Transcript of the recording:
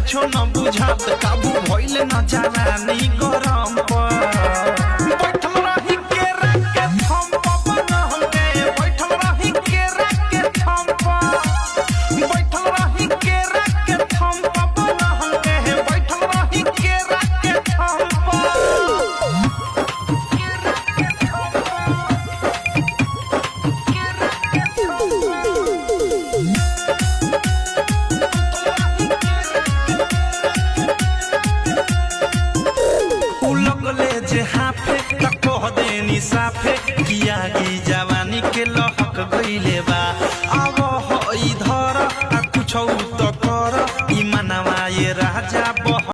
कुछो न बुझात काबू भइल न जवानी गरम पर बैठल रही के रखे थम पवन हमके बैठल रही के रखे थम पर बैठल रही के रखे थम पवन हमके बैठल रही के रखे थम पर लगले जे हाफे कह देनी साफे किया